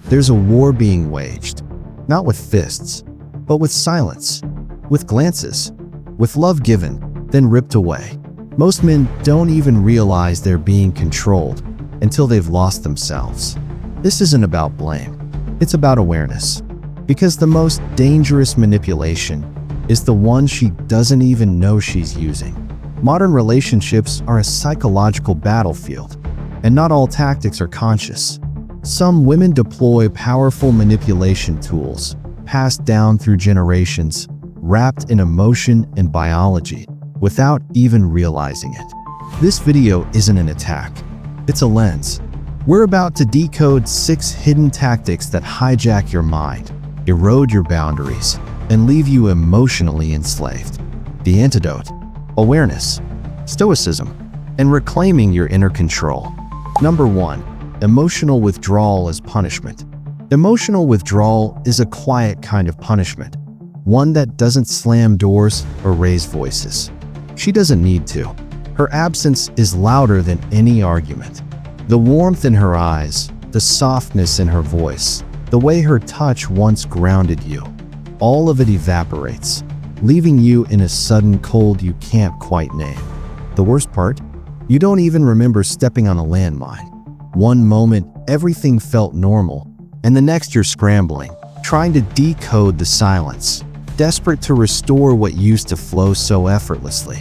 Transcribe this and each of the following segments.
there's a war being waged, not with fists, but with silence, with glances, with love given, then ripped away. Most men don't even realize they're being controlled until they've lost themselves. This isn't about blame, it's about awareness. Because the most dangerous manipulation is the one she doesn't even know she's using. Modern relationships are a psychological battlefield, and not all tactics are conscious. Some women deploy powerful manipulation tools passed down through generations, wrapped in emotion and biology, without even realizing it. This video isn't an attack, it's a lens. We're about to decode 6 hidden tactics that hijack your mind, erode your boundaries, and leave you emotionally enslaved. The antidote: awareness, stoicism, and reclaiming your inner control. Number 1. Emotional withdrawal as punishment. Emotional withdrawal is a quiet kind of punishment, one that doesn't slam doors or raise voices. She doesn't need to. Her absence is louder than any argument. The warmth in her eyes, the softness in her voice, the way her touch once grounded you, all of it evaporates, leaving you in a sudden cold you can't quite name. The worst part? You don't even remember stepping on a landmine. One moment, everything felt normal, and the next you're scrambling, trying to decode the silence, desperate to restore what used to flow so effortlessly.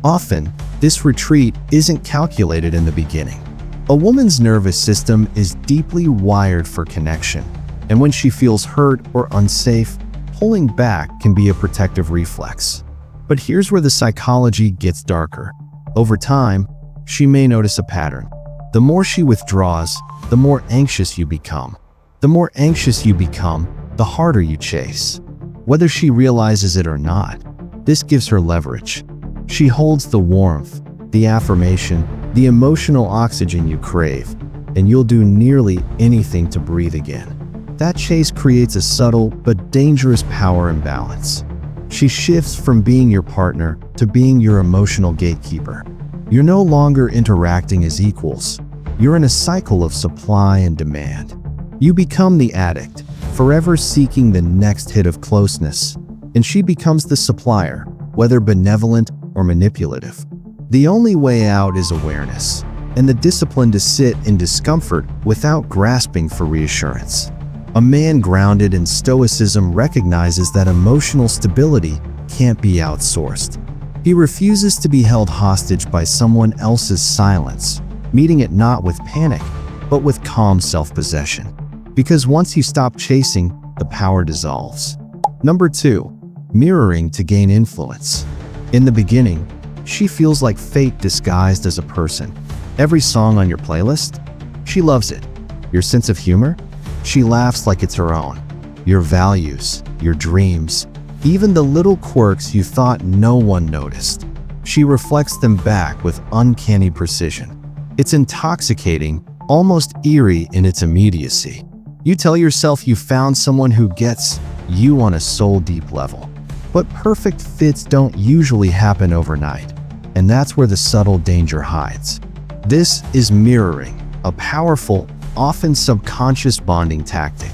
Often, this retreat isn't calculated in the beginning. A woman's nervous system is deeply wired for connection, and when she feels hurt or unsafe, pulling back can be a protective reflex. But here's where the psychology gets darker. Over time, she may notice a pattern. The more she withdraws, the more anxious you become. The more anxious you become, the harder you chase. Whether she realizes it or not, this gives her leverage. She holds the warmth, the affirmation, the emotional oxygen you crave, and you'll do nearly anything to breathe again. That chase creates a subtle but dangerous power imbalance. She shifts from being your partner to being your emotional gatekeeper. You're no longer interacting as equals. You're in a cycle of supply and demand. You become the addict, forever seeking the next hit of closeness, and she becomes the supplier, whether benevolent or manipulative. The only way out is awareness, and the discipline to sit in discomfort without grasping for reassurance. A man grounded in stoicism recognizes that emotional stability can't be outsourced. He refuses to be held hostage by someone else's silence, meeting it not with panic, but with calm self-possession. Because once you stop chasing, the power dissolves. Number 2. Mirroring to gain influence. In the beginning, she feels like fate disguised as a person. Every song on your playlist? She loves it. Your sense of humor? She laughs like it's her own. Your values, your dreams, even the little quirks you thought no one noticed. She reflects them back with uncanny precision. It's intoxicating, almost eerie in its immediacy. You tell yourself you found someone who gets you on a soul-deep level. But perfect fits don't usually happen overnight, and that's where the subtle danger hides. This is mirroring, a powerful, often subconscious bonding tactic.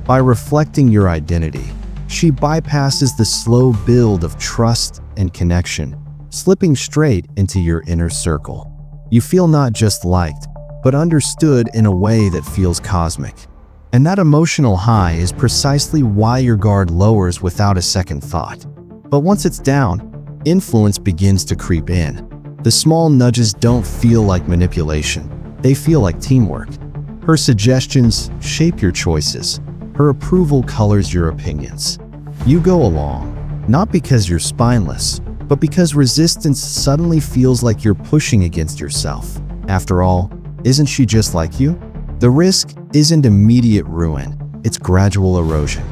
By reflecting your identity, she bypasses the slow build of trust and connection, slipping straight into your inner circle. You feel not just liked, but understood in a way that feels cosmic. And that emotional high is precisely why your guard lowers without a second thought. But once it's down, influence begins to creep in. The small nudges don't feel like manipulation, they feel like teamwork. Her suggestions shape your choices. Her approval colors your opinions. You go along, not because you're spineless, but because resistance suddenly feels like you're pushing against yourself. After all, isn't she just like you? The risk isn't immediate ruin, it's gradual erosion.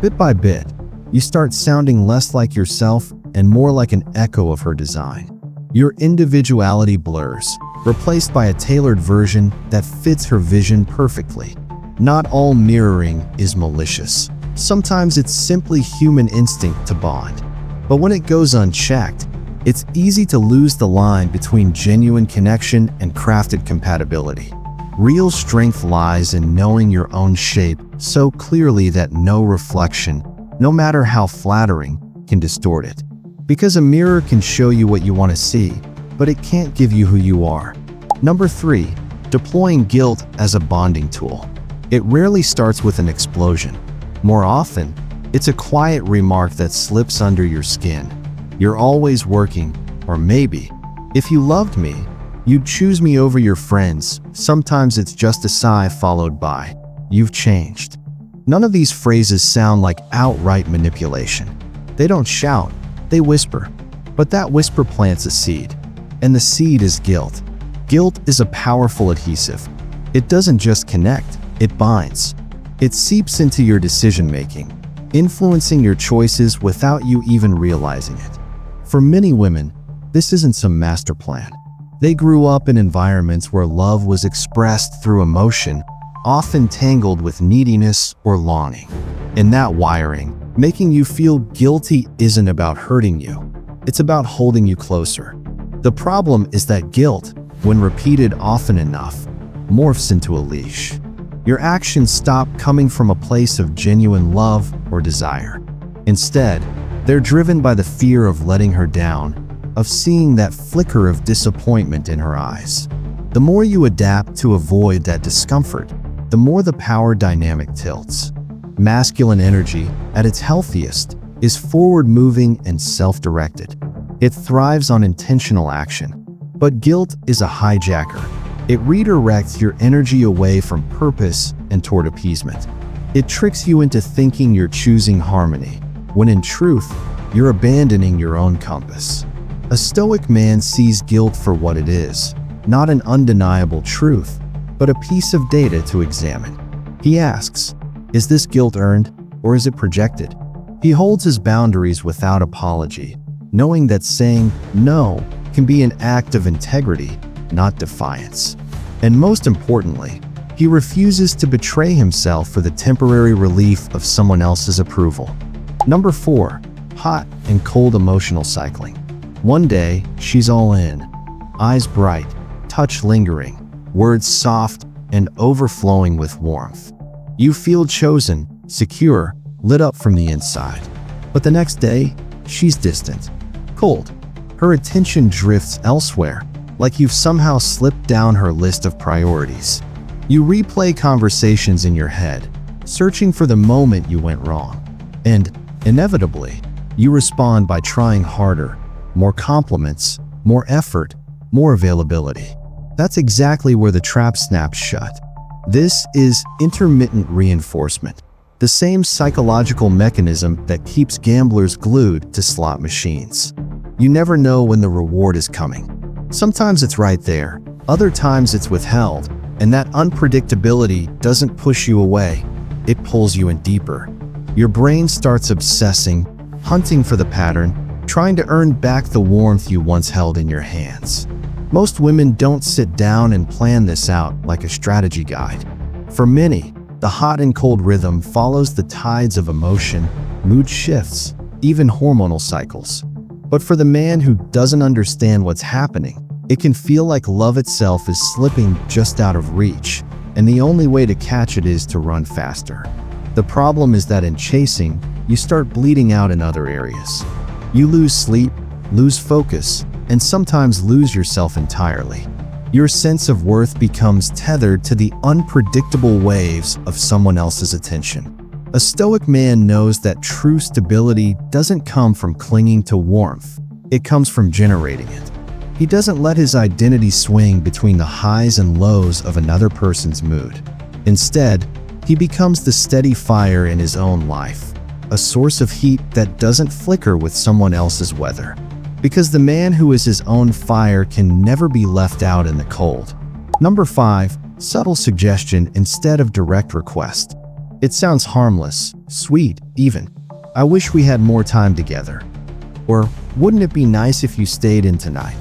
Bit by bit, you start sounding less like yourself and more like an echo of her design. Your individuality blurs, replaced by a tailored version that fits her vision perfectly. Not all mirroring is malicious. Sometimes it's simply human instinct to bond. But when it goes unchecked, it's easy to lose the line between genuine connection and crafted compatibility. Real strength lies in knowing your own shape so clearly that no reflection, no matter how flattering, can distort it. Because a mirror can show you what you want to see, but it can't give you who you are. Number 3. Deploying guilt as a bonding tool. It rarely starts with an explosion. More often, it's a quiet remark that slips under your skin. You're always working, or maybe, if you loved me, you'd choose me over your friends. Sometimes it's just a sigh followed by, "You've changed." None of these phrases sound like outright manipulation. They don't shout, they whisper. But that whisper plants a seed. And the seed is guilt. Guilt is a powerful adhesive. It doesn't just connect, it binds. It seeps into your decision-making, influencing your choices without you even realizing it. For many women, this isn't some master plan. They grew up in environments where love was expressed through emotion, often tangled with neediness or longing. In that wiring, making you feel guilty isn't about hurting you. It's about holding you closer. The problem is that guilt, when repeated often enough, morphs into a leash. Your actions stop coming from a place of genuine love or desire. Instead, they're driven by the fear of letting her down, of seeing that flicker of disappointment in her eyes. The more you adapt to avoid that discomfort, the more the power dynamic tilts. Masculine energy, at its healthiest, is forward-moving and self-directed. It thrives on intentional action. But guilt is a hijacker. It redirects your energy away from purpose and toward appeasement. It tricks you into thinking you're choosing harmony, when in truth, you're abandoning your own compass. A Stoic man sees guilt for what it is, not an undeniable truth, but a piece of data to examine. He asks, is this guilt earned, or is it projected? He holds his boundaries without apology, knowing that saying no can be an act of integrity, not defiance. And most importantly, he refuses to betray himself for the temporary relief of someone else's approval. Number 4. Hot and cold emotional cycling. One day, she's all in. Eyes bright, touch lingering, words soft and overflowing with warmth. You feel chosen, secure, lit up from the inside. But the next day, she's distant, cold. Her attention drifts elsewhere, like you've somehow slipped down her list of priorities. You replay conversations in your head, searching for the moment you went wrong. And, inevitably, you respond by trying harder, more compliments, more effort, more availability. That's exactly where the trap snaps shut. This is intermittent reinforcement, the same psychological mechanism that keeps gamblers glued to slot machines. You never know when the reward is coming. Sometimes it's right there, other times it's withheld, and that unpredictability doesn't push you away, it pulls you in deeper. Your brain starts obsessing, hunting for the pattern, trying to earn back the warmth you once held in your hands. Most women don't sit down and plan this out like a strategy guide. For many, the hot and cold rhythm follows the tides of emotion, mood shifts, even hormonal cycles. But for the man who doesn't understand what's happening, it can feel like love itself is slipping just out of reach, and the only way to catch it is to run faster. The problem is that in chasing, you start bleeding out in other areas. You lose sleep, lose focus, and sometimes lose yourself entirely. Your sense of worth becomes tethered to the unpredictable waves of someone else's attention. A Stoic man knows that true stability doesn't come from clinging to warmth, it comes from generating it. He doesn't let his identity swing between the highs and lows of another person's mood. Instead, he becomes the steady fire in his own life, a source of heat that doesn't flicker with someone else's weather. Because the man who is his own fire can never be left out in the cold. Number 5. Subtle suggestion instead of direct request. It sounds harmless, sweet, even. I wish we had more time together. Or, wouldn't it be nice if you stayed in tonight?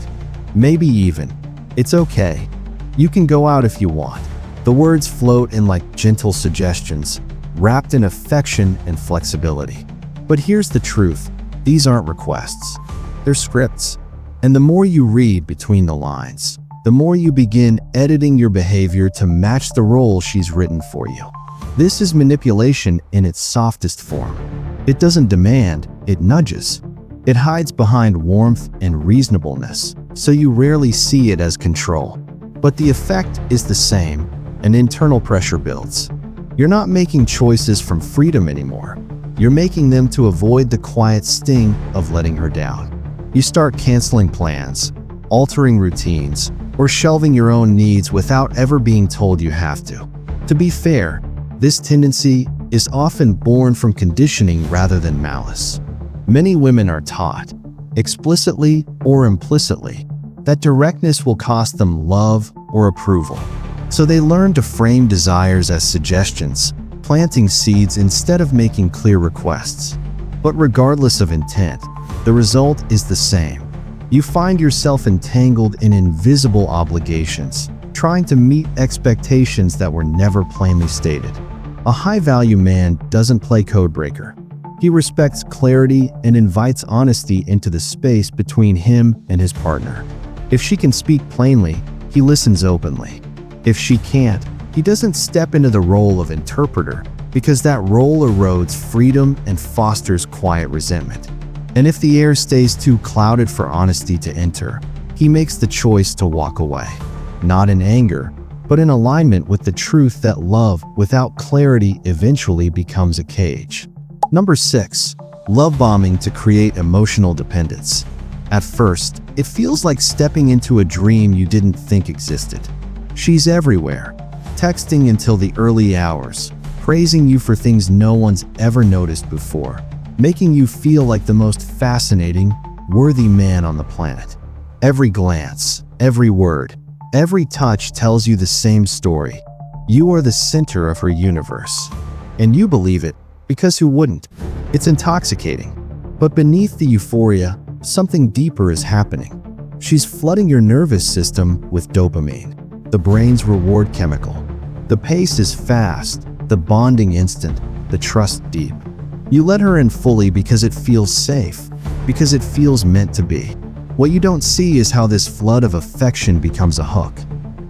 Maybe even, it's okay. You can go out if you want. The words float in like gentle suggestions, wrapped in affection and flexibility. But here's the truth, these aren't requests. They're scripts. And the more you read between the lines, the more you begin editing your behavior to match the role she's written for you. This is manipulation in its softest form. It doesn't demand, it nudges. It hides behind warmth and reasonableness, so you rarely see it as control. But the effect is the same, and internal pressure builds. You're not making choices from freedom anymore. You're making them to avoid the quiet sting of letting her down. You start canceling plans, altering routines, or shelving your own needs without ever being told you have to. To be fair, this tendency is often born from conditioning rather than malice. Many women are taught, explicitly or implicitly, that directness will cost them love or approval. So they learn to frame desires as suggestions, planting seeds instead of making clear requests. But regardless of intent, the result is the same. You find yourself entangled in invisible obligations, trying to meet expectations that were never plainly stated. A high-value man doesn't play codebreaker. He respects clarity and invites honesty into the space between him and his partner. If she can speak plainly, he listens openly. If she can't, he doesn't step into the role of interpreter, because that role erodes freedom and fosters quiet resentment. And if the air stays too clouded for honesty to enter, he makes the choice to walk away, not in anger, but in alignment with the truth that love without clarity eventually becomes a cage. Number 6. Love bombing to create emotional dependence. At first, it feels like stepping into a dream you didn't think existed. She's everywhere, texting until the early hours, praising you for things no one's ever noticed before, making you feel like the most fascinating, worthy man on the planet. Every glance, every word, every touch tells you the same story. You are the center of her universe. And you believe it, because who wouldn't? It's intoxicating. But beneath the euphoria, something deeper is happening. She's flooding your nervous system with dopamine, the brain's reward chemical. The pace is fast, the bonding instant, the trust deep. You let her in fully because it feels safe, because it feels meant to be. What you don't see is how this flood of affection becomes a hook.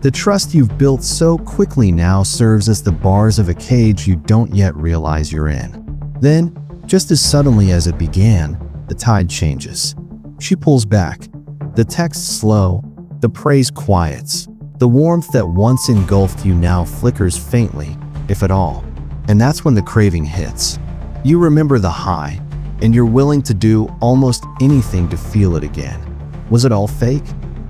The trust you've built so quickly now serves as the bars of a cage you don't yet realize you're in. Then, just as suddenly as it began, the tide changes. She pulls back. The texts slow, the praise quiets. The warmth that once engulfed you now flickers faintly, if at all. And that's when the craving hits. You remember the high, and you're willing to do almost anything to feel it again. Was it all fake?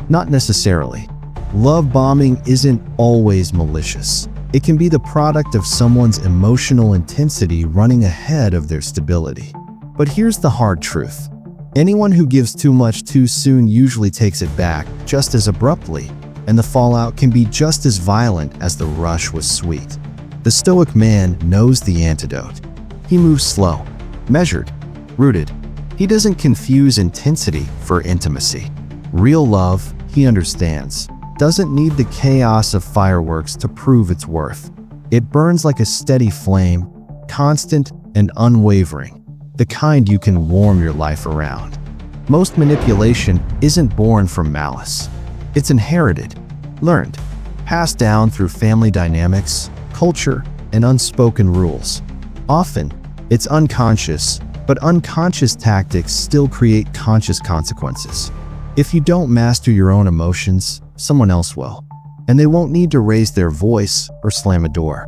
Not necessarily. Love bombing isn't always malicious. It can be the product of someone's emotional intensity running ahead of their stability. But here's the hard truth. Anyone who gives too much too soon usually takes it back just as abruptly, and the fallout can be just as violent as the rush was sweet. The Stoic man knows the antidote. He moves slow, measured, rooted. He doesn't confuse intensity for intimacy. Real love, he understands, doesn't need the chaos of fireworks to prove its worth. It burns like a steady flame, constant and unwavering, the kind you can warm your life around. Most manipulation isn't born from malice. It's inherited, learned, passed down through family dynamics, culture, and unspoken rules. Often, it's unconscious, but unconscious tactics still create conscious consequences. If you don't master your own emotions, someone else will. And they won't need to raise their voice or slam a door.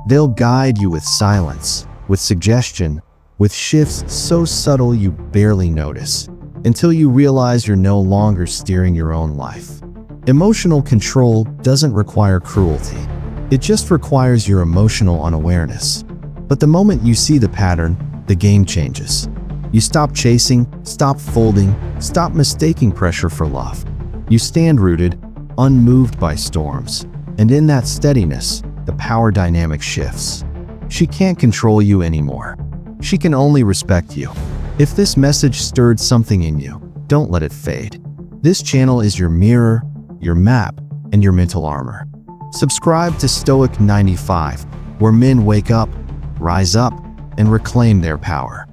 They'll guide you with silence, with suggestion, with shifts so subtle you barely notice, until you realize you're no longer steering your own life. Emotional control doesn't require cruelty. It just requires your emotional unawareness. But the moment you see the pattern, the game changes. You stop chasing, stop folding, stop mistaking pressure for love. You stand rooted, unmoved by storms. And in that steadiness, the power dynamic shifts. She can't control you anymore. She can only respect you. If this message stirred something in you, don't let it fade. This channel is your mirror, your map, and your mental armor. Subscribe to Stoic 95, where men wake up, rise up, and reclaim their power.